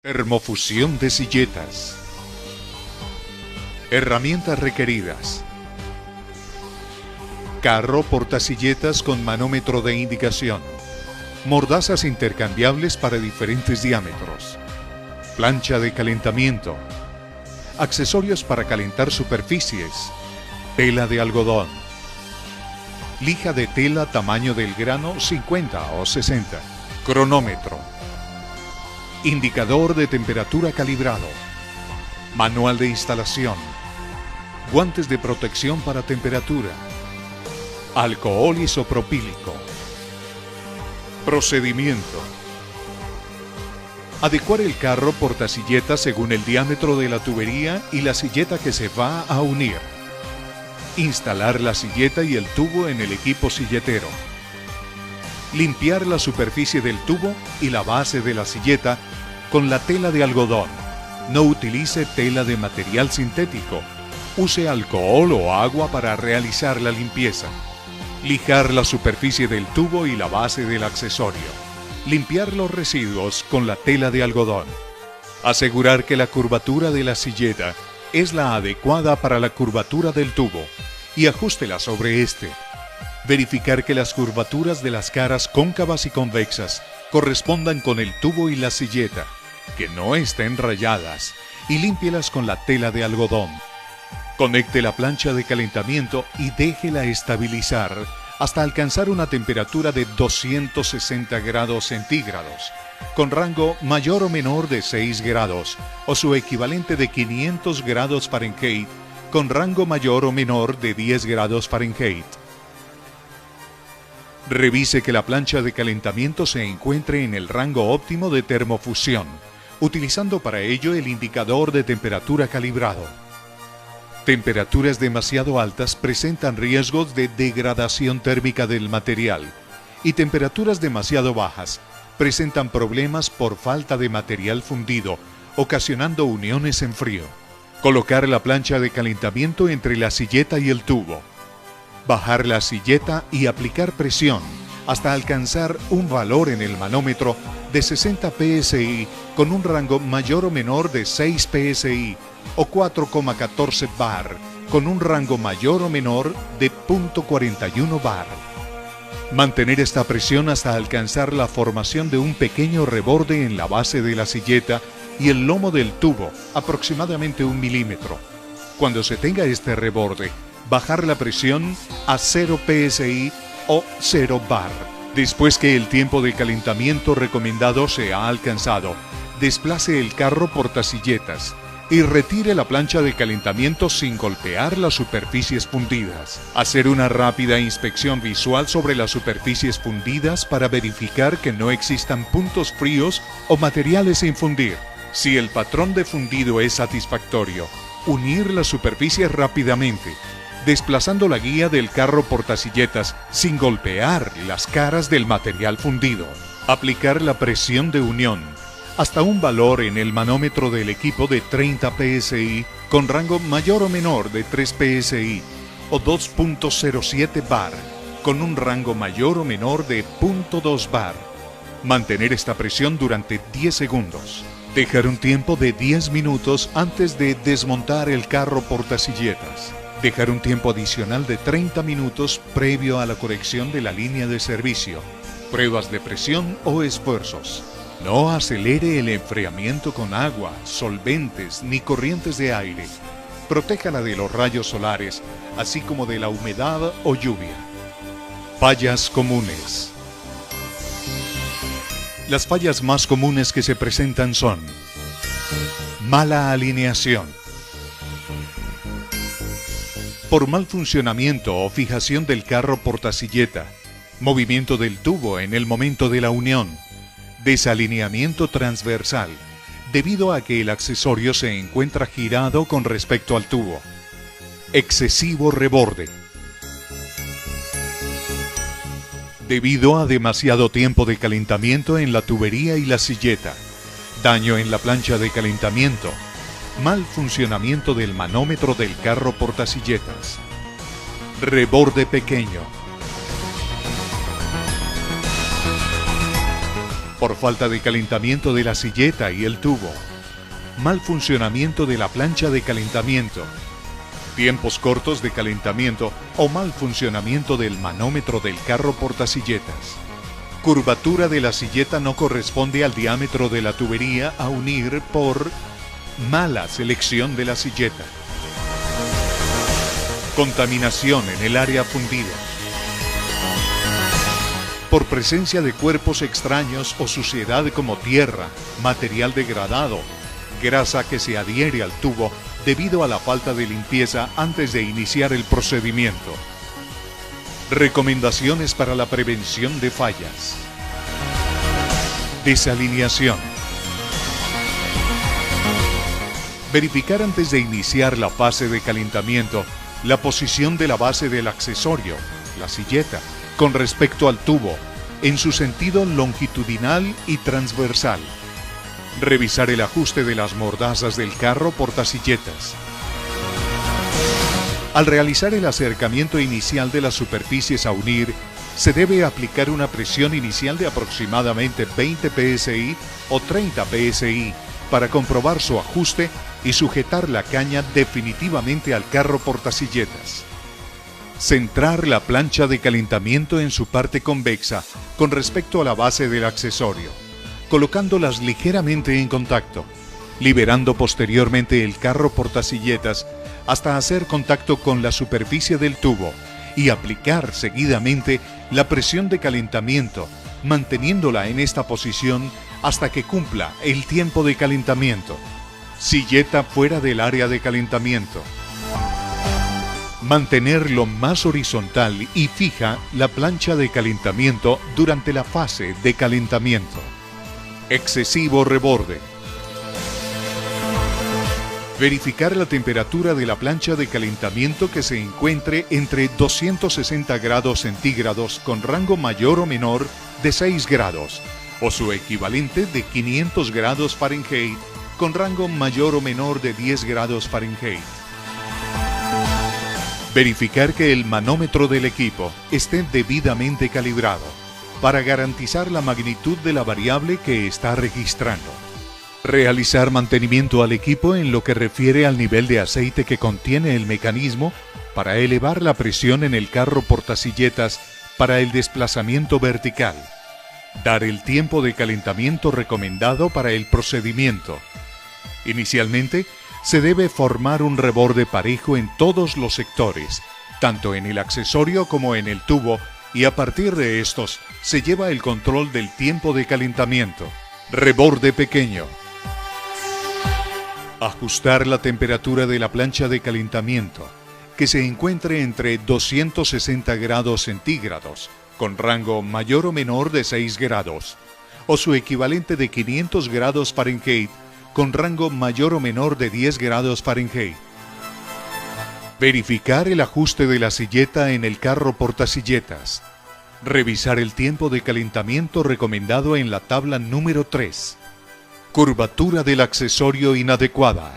Termofusión de silletas. Herramientas requeridas. Carro portasilletas con manómetro de indicación. Mordazas intercambiables para diferentes diámetros. Plancha de calentamiento. Accesorios para calentar superficies. Tela de algodón. Lija de tela tamaño del grano 50 o 60. Cronómetro. Indicador de temperatura calibrado. Manual de instalación. Guantes de protección para temperatura. Alcohol isopropílico. Procedimiento. Adecuar el carro portasilletas según el diámetro de la tubería y la silleta que se va a unir. Instalar la silleta y el tubo en el equipo silletero. Limpiar la superficie del tubo y la base de la silleta con la tela de algodón. No utilice tela de material sintético. Use alcohol o agua para realizar la limpieza. Lijar la superficie del tubo y la base del accesorio. Limpiar los residuos con la tela de algodón. Asegurar que la curvatura de la silleta es la adecuada para la curvatura del tubo y ajústela sobre este. Verificar que las curvaturas de las caras cóncavas y convexas correspondan con el tubo y la silleta, que no estén rayadas, y límpielas con la tela de algodón. Conecte la plancha de calentamiento y déjela estabilizar hasta alcanzar una temperatura de 260 grados centígrados, con rango mayor o menor de 6 grados, o su equivalente de 500 grados Fahrenheit, con rango mayor o menor de 10 grados Fahrenheit. Revise que la plancha de calentamiento se encuentre en el rango óptimo de termofusión, utilizando para ello el indicador de temperatura calibrado. Temperaturas demasiado altas presentan riesgos de degradación térmica del material y temperaturas demasiado bajas presentan problemas por falta de material fundido, ocasionando uniones en frío. Colocar la plancha de calentamiento entre la silleta y el tubo. Bajar la silleta y aplicar presión hasta alcanzar un valor en el manómetro de 60 psi con un rango mayor o menor de 6 psi o 4,14 bar con un rango mayor o menor de 0.41 bar. Mantener esta presión hasta alcanzar la formación de un pequeño reborde en la base de la silleta y el lomo del tubo, aproximadamente 1 milímetro. Cuando se tenga este reborde, bajar la presión a 0 psi o 0 bar. Después que el tiempo de calentamiento recomendado se ha alcanzado, desplace el carro portasilletas y retire la plancha de calentamiento sin golpear las superficies fundidas. Hacer una rápida inspección visual sobre las superficies fundidas para verificar que no existan puntos fríos o materiales sin fundir. Si el patrón de fundido es satisfactorio, unir las superficies rápidamente, desplazando la guía del carro portasilletas sin golpear las caras del material fundido. Aplicar la presión de unión hasta un valor en el manómetro del equipo de 30 psi con rango mayor o menor de 3 psi o 2.07 bar con un rango mayor o menor de 0.2 bar. Mantener esta presión durante 10 segundos. Dejar un tiempo de 10 minutos antes de desmontar el carro portasilletas. Dejar un tiempo adicional de 30 minutos previo a la corrección de la línea de servicio. Pruebas de presión o esfuerzos. No acelere el enfriamiento con agua, solventes ni corrientes de aire. Protéjala de los rayos solares, así como de la humedad o lluvia. Fallas comunes. Las fallas más comunes que se presentan son: mala alineación. Por mal funcionamiento o fijación del carro portasilleta, movimiento del tubo en el momento de la unión, desalineamiento transversal, debido a que el accesorio se encuentra girado con respecto al tubo, excesivo reborde, debido a demasiado tiempo de calentamiento en la tubería y la silleta, daño en la plancha de calentamiento, mal funcionamiento del manómetro del carro portasilletas, reborde pequeño. por falta de calentamiento de la silleta y el tubo, mal funcionamiento de la plancha de calentamiento, tiempos cortos de calentamiento o mal funcionamiento del manómetro del carro portasilletas. Curvatura de la silleta no corresponde al diámetro de la tubería a unir por mala selección de la silleta. Contaminación en el área fundida. Por presencia de cuerpos extraños o suciedad como tierra, material degradado, grasa que se adhiere al tubo debido a la falta de limpieza antes de iniciar el procedimiento. Recomendaciones para la prevención de fallas. Desalineación. Verificar antes de iniciar la fase de calentamiento la posición de la base del accesorio, la silleta, con respecto al tubo, en su sentido longitudinal y transversal. Revisar el ajuste de las mordazas del carro portasilletas. Al realizar el acercamiento inicial de las superficies a unir, se debe aplicar una presión inicial de aproximadamente 20 psi o 30 psi para comprobar su ajuste y sujetar la caña definitivamente al carro portasilletas. Centrar la plancha de calentamiento en su parte convexa con respecto a la base del accesorio, colocándolas ligeramente en contacto, liberando posteriormente el carro portasilletas hasta hacer contacto con la superficie del tubo y aplicar seguidamente la presión de calentamiento, manteniéndola en esta posición hasta que cumpla el tiempo de calentamiento. Silleta fuera del área de calentamiento. Mantener lo más horizontal y fija la plancha de calentamiento durante la fase de calentamiento. Excesivo reborde. Verificar la temperatura de la plancha de calentamiento que se encuentre entre 260 grados centígrados con rango mayor o menor de 6 grados o su equivalente de 500 grados Fahrenheit con rango mayor o menor de 10 grados Fahrenheit. Verificar que el manómetro del equipo esté debidamente calibrado para garantizar la magnitud de la variable que está registrando. Realizar mantenimiento al equipo en lo que refiere al nivel de aceite que contiene el mecanismo para elevar la presión en el carro portasilletas para el desplazamiento vertical. Dar el tiempo de calentamiento recomendado para el procedimiento. Inicialmente, se debe formar un reborde parejo en todos los sectores, tanto en el accesorio como en el tubo, y a partir de estos se lleva el control del tiempo de calentamiento. Reborde pequeño. Ajustar la temperatura de la plancha de calentamiento, que se encuentre entre 260 grados centígrados, con rango mayor o menor de 6 grados, o su equivalente de 500 grados Fahrenheit, con rango mayor o menor de 10 grados Fahrenheit. Verificar el ajuste de la silleta en el carro portasilletas. Revisar el tiempo de calentamiento recomendado en la tabla número 3. Curvatura del accesorio inadecuada.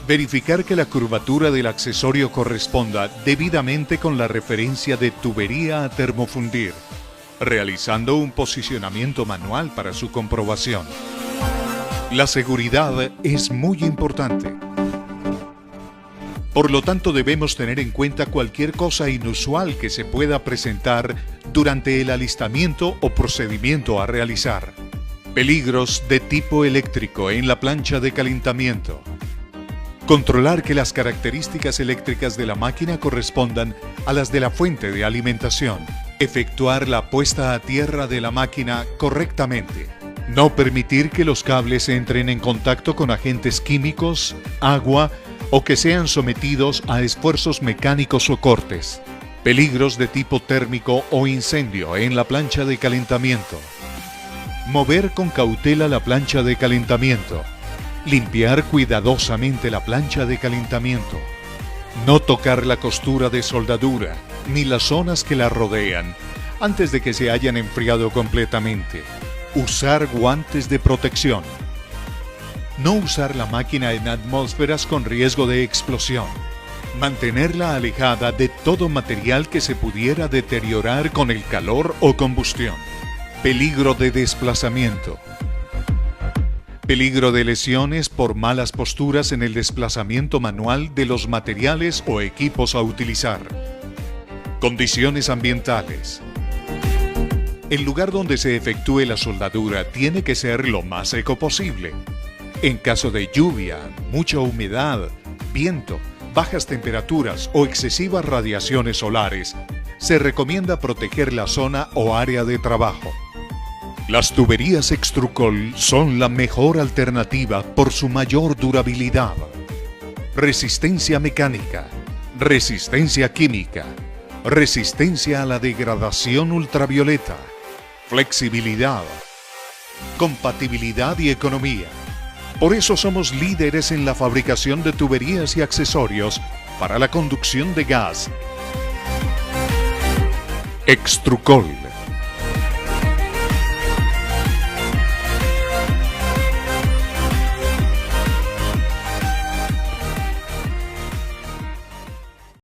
Verificar que la curvatura del accesorio corresponda debidamente con la referencia de tubería a termofundir, realizando un posicionamiento manual para su comprobación. La seguridad es muy importante. Por lo tanto, debemos tener en cuenta cualquier cosa inusual que se pueda presentar durante el alistamiento o procedimiento a realizar. Peligros de tipo eléctrico en la plancha de calentamiento. Controlar que las características eléctricas de la máquina correspondan a las de la fuente de alimentación. Efectuar la puesta a tierra de la máquina correctamente. No permitir que los cables entren en contacto con agentes químicos, agua o que sean sometidos a esfuerzos mecánicos o cortes. Peligros de tipo térmico o incendio en la plancha de calentamiento. Mover con cautela la plancha de calentamiento. Limpiar cuidadosamente la plancha de calentamiento. No tocar la costura de soldadura ni las zonas que la rodean antes de que se hayan enfriado completamente. Usar guantes de protección. No usar la máquina en atmósferas con riesgo de explosión. Mantenerla alejada de todo material que se pudiera deteriorar con el calor o combustión. Peligro de desplazamiento. Peligro de lesiones por malas posturas en el desplazamiento manual de los materiales o equipos a utilizar. Condiciones ambientales. El lugar donde se efectúe la soldadura tiene que ser lo más seco posible. En caso de lluvia, mucha humedad, viento, bajas temperaturas o excesivas radiaciones solares, se recomienda proteger la zona o área de trabajo. Las tuberías Extrucol son la mejor alternativa por su mayor durabilidad, resistencia mecánica, resistencia química, resistencia a la degradación ultravioleta, flexibilidad, compatibilidad y economía. Por eso somos líderes en la fabricación de tuberías y accesorios para la conducción de gas. Extrucol.